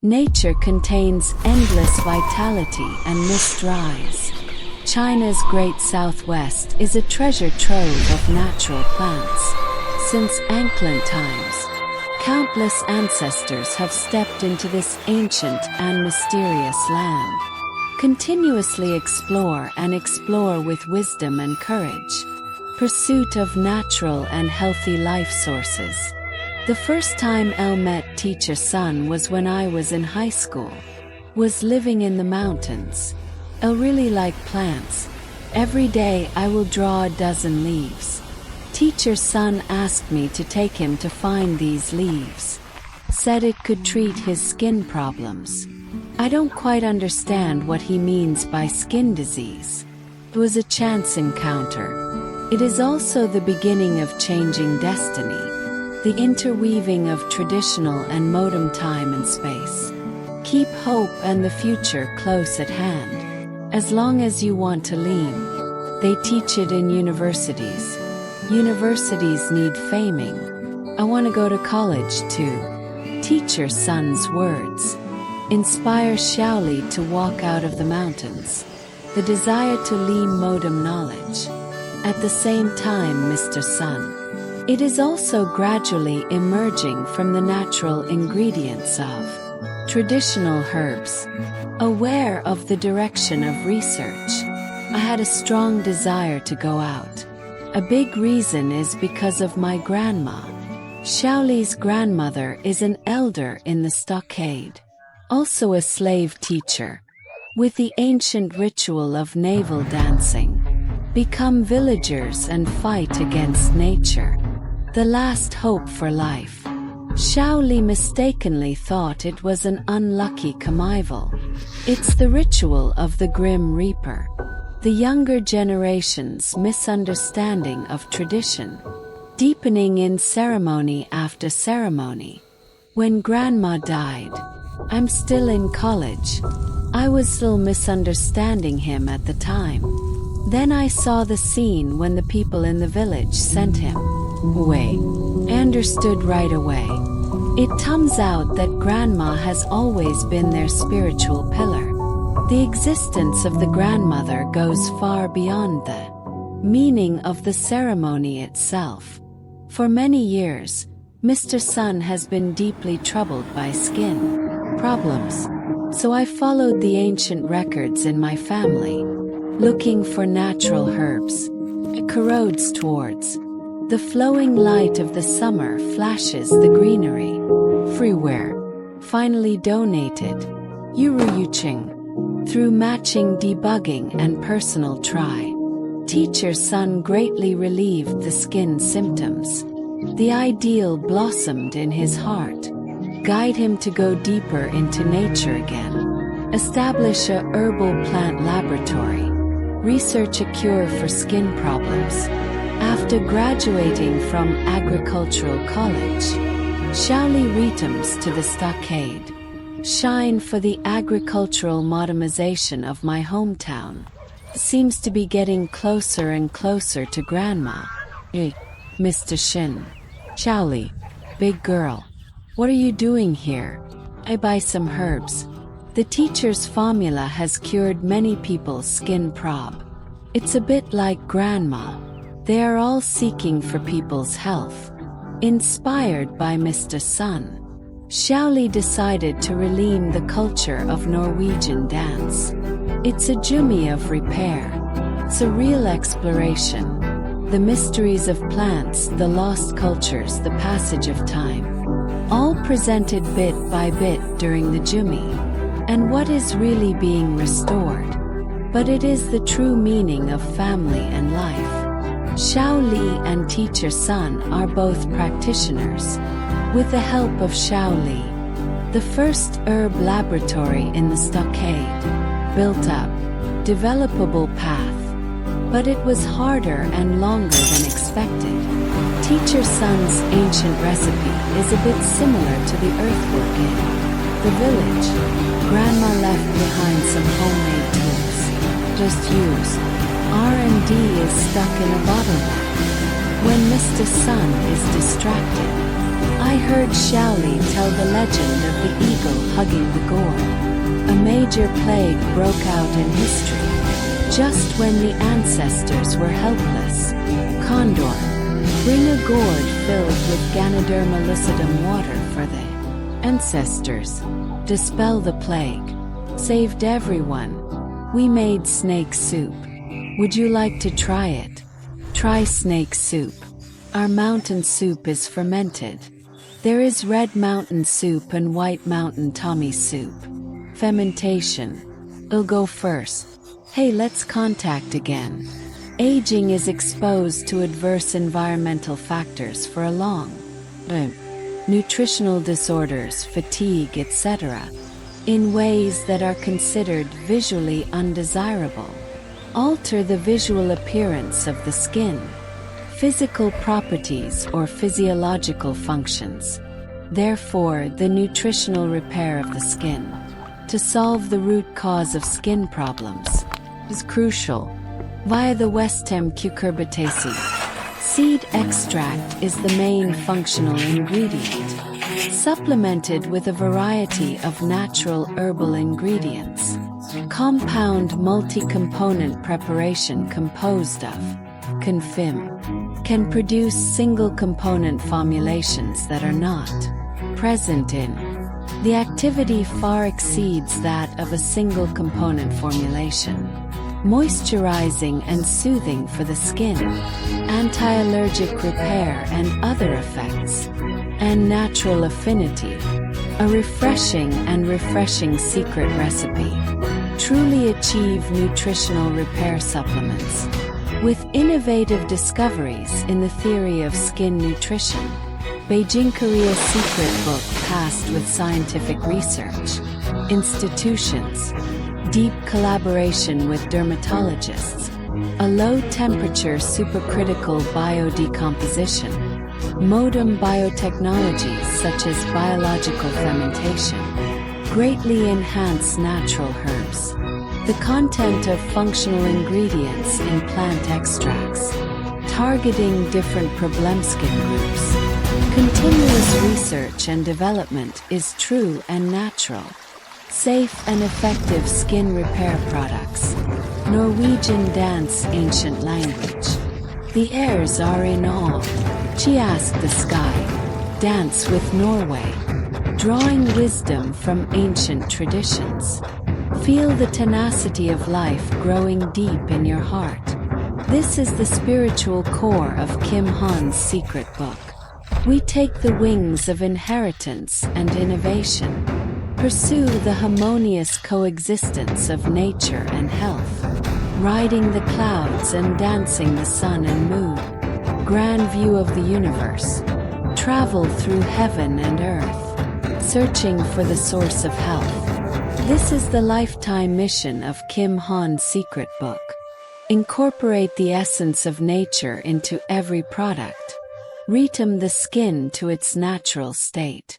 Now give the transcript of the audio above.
Nature contains endless vitality and mist rise. China's Great Southwest is a treasure trove of natural plants. Since ancient times, countless ancestors have stepped into this ancient and mysterious land. Continuously explore and explore with wisdom and courage. Pursuit of natural and healthy life sources. The first time I met Teacher Sun was when I was in high school. Was living in the mountains. I really like plants. Every day I will draw a dozen leaves. Teacher Sun asked me to take him to find these leaves. Said it could treat his skin problems. I don't quite understand what he means by skin disease. It was a chance encounter. It is also the beginning of changing destiny. The interweaving of traditional and modern time and space. Keep hope and the future close at hand. As long as you want to lean. They teach it in universities. Universities need faming. I want to go to college too. Teacher Sun's words. Inspire Shaoli to walk out of the mountains. The desire to lean modem knowledge. At the same time, Mr. Sun. It is also gradually emerging from the natural ingredients of traditional herbs. Aware of the direction of research, I had a strong desire to go out. A big reason is because of my grandma. Shaoli's grandmother is an elder in the stockade, also a slave teacher. With the ancient ritual of navel dancing, become villagers and fight against nature. The last hope for life. Shaoli mistakenly thought it was an unlucky connival. It's the ritual of the Grim Reaper. The younger generation's misunderstanding of tradition, deepening in ceremony after ceremony. When Grandma died, I'm still in college. I was still misunderstanding him at the time. Then I saw the scene when the people in the village sent him away. I understood right away. It turns out that Grandma has always been their spiritual pillar. The existence of the grandmother goes far beyond the meaning of the ceremony itself. For many years, Mr. Sun has been deeply troubled by skin problems. So I followed the ancient records in my family, looking for natural herbs. It corrodes towards the flowing light of the summer flashes the greenery. Freeware. Finally donated. Yuruyuching. Through matching debugging and personal try. Teacher Sun greatly relieved the skin symptoms. The ideal blossomed in his heart. Guide him to go deeper into nature again. Establish a herbal plant laboratory. Research a cure for skin problems. After graduating from agricultural college, Shaoli returns to the stockade. Shine for the agricultural modernization of my hometown. Seems to be getting closer and closer to Grandma. Mr. Shin. Shaoli. Big girl. What are you doing here? I buy some herbs. The teacher's formula has cured many people's skin prob. It's a bit like Grandma. They are all seeking for people's health. Inspired by Mr. Sun, Shaoli decided to relearn the culture of Norwegian dance. It's a journey of repair. It's a real exploration. The mysteries of plants, the lost cultures, the passage of time. All presented bit by bit during the journey. And what is really being restored. But it is the true meaning of family and life. Shaoli and Teacher Sun are both practitioners. With the help of Shaoli, the first herb laboratory in the stockade, built up, developable path. But it was harder and longer than expected. Teacher Sun's ancient recipe is a bit similar to the earthwork in the village. Grandma left behind some homemade tools. Just use. R&D is stuck in a bottleneck. When Mr. Sun is distracted, I I heard Shaoli tell the legend of the eagle hugging the gourd. A major plague broke out in history, just when the ancestors were helpless. Condor, bring a gourd filled with Ganoderma lucidum water for the ancestors. Dispel the plague. Saved everyone. We made snake soup. Would you like to try it? Try snake soup. Our mountain soup is fermented. There is red mountain soup and white mountain Tommy soup. Fermentation. I'll go first. Hey, let's contact again. Aging is exposed to adverse environmental factors for a long time. Nutritional disorders, fatigue, etc. in ways that are considered visually undesirable. Alter the visual appearance of the skin. Physical properties or physiological functions. Therefore, the nutritional repair of the skin, to solve the root cause of skin problems, is crucial. Via the Westem cucurbitaceae. Seed extract is the main functional ingredient, supplemented with a variety of natural herbal ingredients. Compound multi-component preparation composed of confim can produce single-component formulations that are not present in. The activity far exceeds that of a single-component formulation. Moisturizing and soothing for the skin, anti-allergic repair and other effects, and natural affinity. A refreshing secret recipe. Truly achieve nutritional repair supplements. With innovative discoveries in the theory of skin nutrition, Beijing Korea secret book passed with scientific research, institutions, deep collaboration with dermatologists, a low-temperature supercritical biodecomposition, modem biotechnologies such as biological fermentation, greatly enhance natural herbs. The content of functional ingredients in plant extracts, targeting different problem skin groups. Continuous research and development is true and natural. Safe and effective skin repair products. Norwegian dance ancient language. The airs are in awe. She asked the sky. Dance with Norway. Drawing wisdom from ancient traditions. Feel the tenacity of life growing deep in your heart. This is the spiritual core of Kim Han's secret book. We take the wings of inheritance and innovation. Pursue the harmonious coexistence of nature and health. Riding the clouds and dancing the sun and moon. Grand view of the universe. Travel through heaven and earth. Searching for the source of health. This is the lifetime mission of Kim Han's secret book. Incorporate the essence of nature into every product. Return the skin to its natural state.